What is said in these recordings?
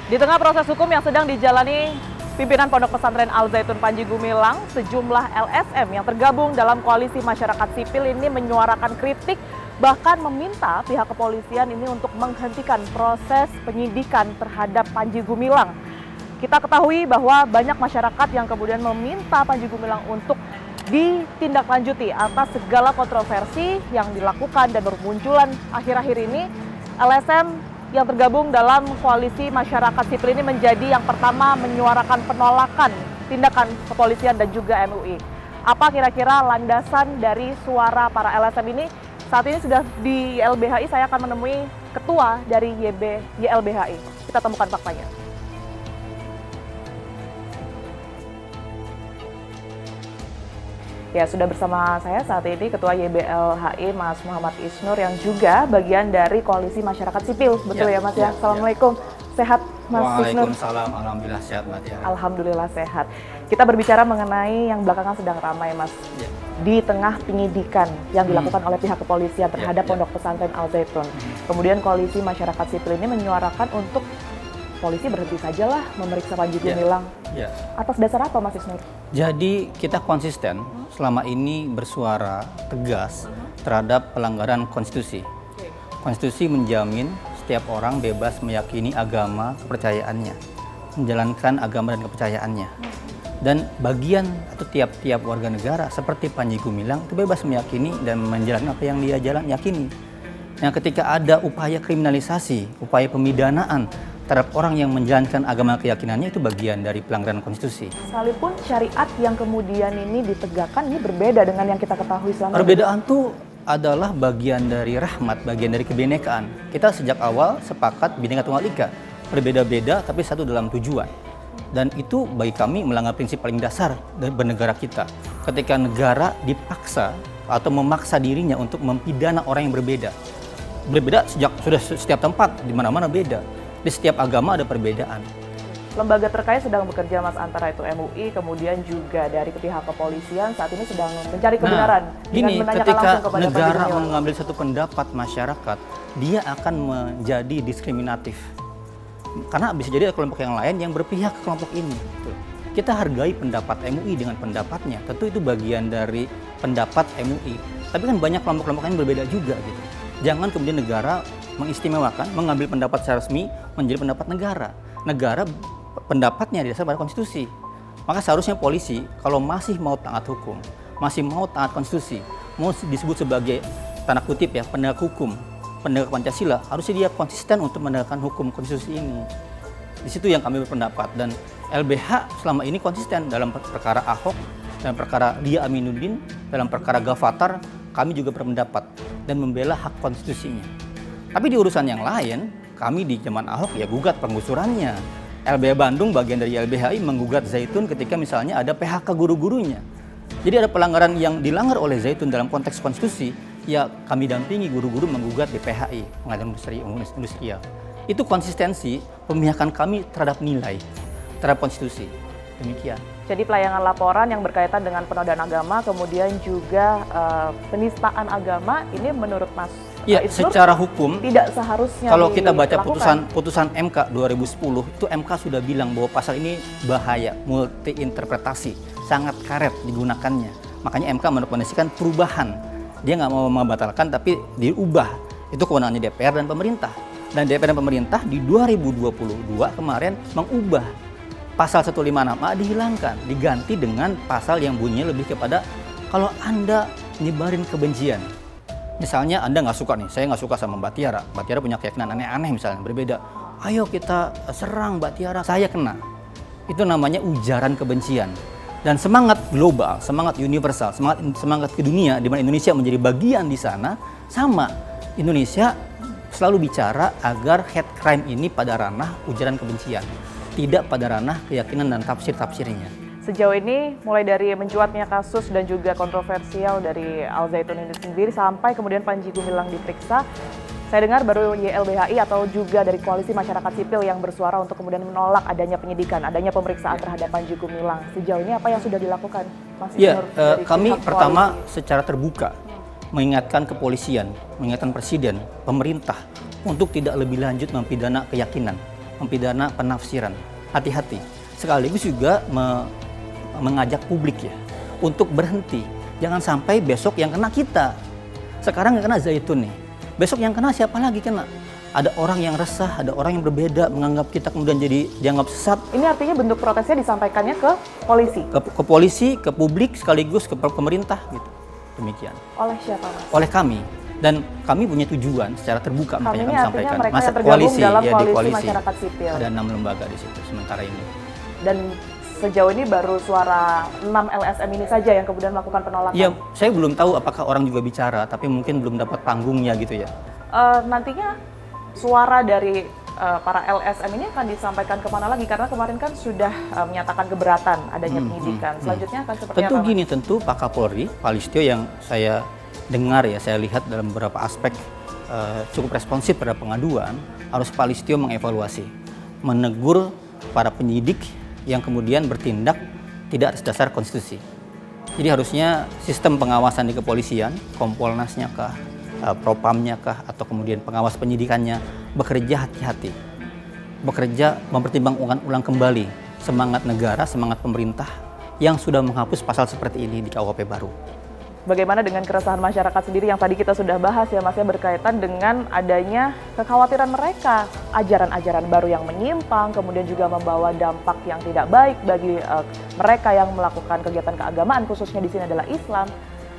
Di tengah proses hukum yang sedang dijalani pimpinan Pondok Pesantren Al Zaitun Panji Gumilang, sejumlah LSM yang tergabung dalam koalisi masyarakat sipil ini menyuarakan kritik, bahkan meminta pihak kepolisian ini untuk menghentikan proses penyidikan terhadap Panji Gumilang. Kita ketahui bahwa banyak masyarakat yang kemudian meminta Panji Gumilang untuk ditindaklanjuti atas segala kontroversi yang dilakukan dan bermunculan akhir-akhir ini. LSM yang tergabung dalam koalisi masyarakat sipil ini menjadi yang pertama menyuarakan penolakan tindakan kepolisian dan juga MUI. Apa kira-kira landasan dari suara para LSM ini? Saat ini sudah di YLBHI, saya akan menemui ketua dari YLBHI. Kita temukan faktanya. Ya, sudah bersama saya saat ini Ketua YBLHI Mas Muhammad Isnur yang juga bagian dari Koalisi Masyarakat Sipil. Betul ya Mas ya? Assalamualaikum. Sehat Mas Isnur? Waalaikumsalam, alhamdulillah sehat Mbak Tiara. Alhamdulillah sehat. Kita berbicara mengenai yang belakangan sedang ramai Mas. Di tengah penyidikan yang dilakukan oleh pihak kepolisian terhadap Pondok Pesantren Al Zaitun. Kemudian Koalisi Masyarakat Sipil ini menyuarakan untuk polisi berhenti sajalah memeriksa Panji Gumilang. Atas dasar apa Mas Isnur? Jadi kita konsisten selama ini bersuara tegas terhadap pelanggaran konstitusi. Konstitusi menjamin setiap orang bebas meyakini agama kepercayaannya, menjalankan agama dan kepercayaannya. Dan bagian atau tiap-tiap warga negara seperti Panji Gumilang itu bebas meyakini dan menjalankan apa yang dia yakini. Nah, ketika ada upaya kriminalisasi, upaya pemidanaan terhadap orang yang menjalankan agama keyakinannya, itu bagian dari pelanggaran konstitusi. Sekalipun syariat yang kemudian ini ditegakkan ini berbeda dengan yang kita ketahui selama ini. Perbedaan itu adalah bagian dari rahmat, bagian dari kebinekaan. Kita sejak awal sepakat Bhinneka Tunggal Ika, berbeda-beda tapi satu dalam tujuan. Dan itu bagi kami melanggar prinsip paling dasar dari bernegara kita. Ketika negara dipaksa atau memaksa dirinya untuk mempidana orang yang berbeda. Berbeda sudah setiap tempat, di mana-mana beda. Di setiap agama ada perbedaan. Lembaga terkait sedang bekerja Mas, antara itu MUI, kemudian juga dari pihak kepolisian saat ini sedang mencari kebenaran. Gini, ketika negara mengambil satu pendapat masyarakat, dia akan menjadi diskriminatif. Karena bisa jadi ada kelompok yang lain yang berpihak ke kelompok ini. Kita hargai pendapat MUI dengan pendapatnya. Tentu itu bagian dari pendapat MUI. Tapi kan banyak kelompok-kelompok yang berbeda juga gitu. Jangan kemudian negara mengistimewakan, mengambil pendapat secara resmi menjadi pendapat negara. Negara pendapatnya didasarkan pada konstitusi. Maka seharusnya polisi kalau masih mau taat hukum, masih mau taat konstitusi, mau disebut sebagai tanda kutip ya penegak hukum, penegak Pancasila, harusnya dia konsisten untuk menegakkan hukum konstitusi ini. Di situ yang kami berpendapat, dan LBH selama ini konsisten dalam perkara Ahok, dalam perkara Dia Aminuddin, dalam perkara Gavatar, kami juga berpendapat dan membela hak konstitusinya. Tapi di urusan yang lain, kami di zaman Ahok ya gugat penggusurannya. LBH Bandung bagian dari LBHI menggugat Zaitun ketika misalnya ada PHK guru-gurunya. Jadi ada pelanggaran yang dilanggar oleh Zaitun dalam konteks konstitusi, ya kami dampingi guru-guru menggugat di PHI, Pengadilan Industrial. Itu konsistensi pemihakan kami terhadap nilai, terhadap konstitusi. Demikian. Jadi pelayanan laporan yang berkaitan dengan penodaan agama, kemudian juga penistaan agama, ini menurut Mas ya, Isnur, secara hukum tidak seharusnya kalau kita baca dilakukan. putusan MK 2010, itu MK sudah bilang bahwa pasal ini bahaya, multi interpretasi, sangat karet digunakannya. Makanya MK merekomendasikan perubahan. Dia nggak mau membatalkan tapi diubah. Itu kewenangannya DPR dan pemerintah. Dan DPR dan pemerintah di 2022 kemarin mengubah pasal 156A dihilangkan, diganti dengan pasal yang bunyinya lebih kepada kalau Anda nyebarin kebencian. Misalnya Anda nggak suka nih, saya nggak suka sama Mbak Tiara. Mbak Tiara punya keyakinan aneh-aneh misalnya, berbeda. Ayo kita serang Mbak Tiara, saya kena. Itu namanya ujaran kebencian. Dan semangat global, semangat universal, semangat ke dunia, di mana Indonesia menjadi bagian di sana, sama. Indonesia selalu bicara agar hate crime ini pada ranah ujaran kebencian, tidak pada ranah keyakinan dan tafsir-tafsirnya. Sejauh ini mulai dari mencuatnya kasus dan juga kontroversial dari Al Zaitun ini sendiri sampai kemudian Panji Gumilang diperiksa, saya dengar baru YLBHI atau juga dari Koalisi Masyarakat Sipil yang bersuara untuk kemudian menolak adanya penyidikan, adanya pemeriksaan terhadap Panji Gumilang. Sejauh ini apa yang sudah dilakukan, Mas Isnur? Kami pertama secara terbuka mengingatkan kepolisian, mengingatkan presiden, pemerintah untuk tidak lebih lanjut mempidana keyakinan. mempidana penafsiran. Hati-hati. Sekaligus juga mengajak publik ya untuk berhenti. Jangan sampai besok yang kena kita. Sekarang yang kena Zaitun nih. Besok yang kena siapa lagi kena? Ada orang yang resah, ada orang yang berbeda, menganggap kita kemudian jadi dianggap sesat. Ini artinya bentuk protesnya disampaikannya ke polisi? Ke polisi, ke publik, sekaligus ke pemerintah gitu. Demikian. Oleh siapa, Mas? Oleh kami. Dan kami punya tujuan secara terbuka Kami makanya ini kami artinya sampaikan. mereka yang tergabung dalam ya, koalisi masyarakat sipil. Ada 6 lembaga di situ sementara ini. Dan sejauh ini baru suara 6 LSM ini saja yang kemudian melakukan penolakan? Iya, saya belum tahu apakah orang juga bicara, tapi mungkin belum dapat panggungnya gitu ya. Nantinya suara dari para LSM ini akan disampaikan kemana lagi? Karena kemarin kan sudah menyatakan keberatan adanya penyidikan. Selanjutnya akan seperti Tentu apa? gini, tentu Pak Kapolri, Pak Listio yang saya dengar ya, saya lihat dalam beberapa aspek cukup responsif pada pengaduan, harus Pak Listio mengevaluasi, menegur para penyidik yang kemudian bertindak tidak atas dasar konstitusi. Jadi harusnya sistem pengawasan di kepolisian, Kompolnasnya kah, Propamnya kah, atau kemudian pengawas penyidikannya bekerja hati-hati, bekerja mempertimbangkan ulang kembali semangat negara, semangat pemerintah yang sudah menghapus pasal seperti ini di KUHP baru. Bagaimana dengan keresahan masyarakat sendiri yang tadi kita sudah bahas ya Mas ya, berkaitan dengan adanya kekhawatiran mereka, ajaran-ajaran baru yang menyimpang, kemudian juga membawa dampak yang tidak baik bagi mereka yang melakukan kegiatan keagamaan, khususnya di sini adalah Islam.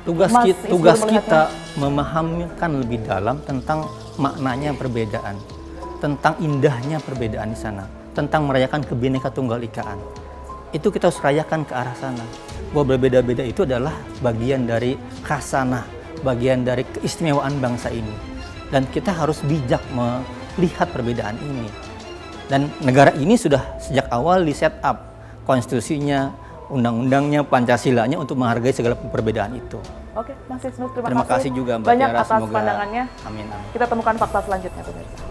Tugas kita memahamikan lebih dalam tentang maknanya perbedaan, tentang indahnya perbedaan di sana, tentang merayakan Kebhinneka Tunggal Ikaan. Itu kita harus rayakan ke arah sana. Bahwa berbeda-beda itu adalah bagian dari khasanah, bagian dari keistimewaan bangsa ini. Dan kita harus bijak melihat perbedaan ini. Dan negara ini sudah sejak awal di set up konstitusinya, undang-undangnya, Pancasilanya untuk menghargai segala perbedaan itu. Oke, Mas Isnur, Terima kasih juga Mbak banyak Tiara, atas semoga pandangannya. amin. Kita temukan fakta selanjutnya pemirsa.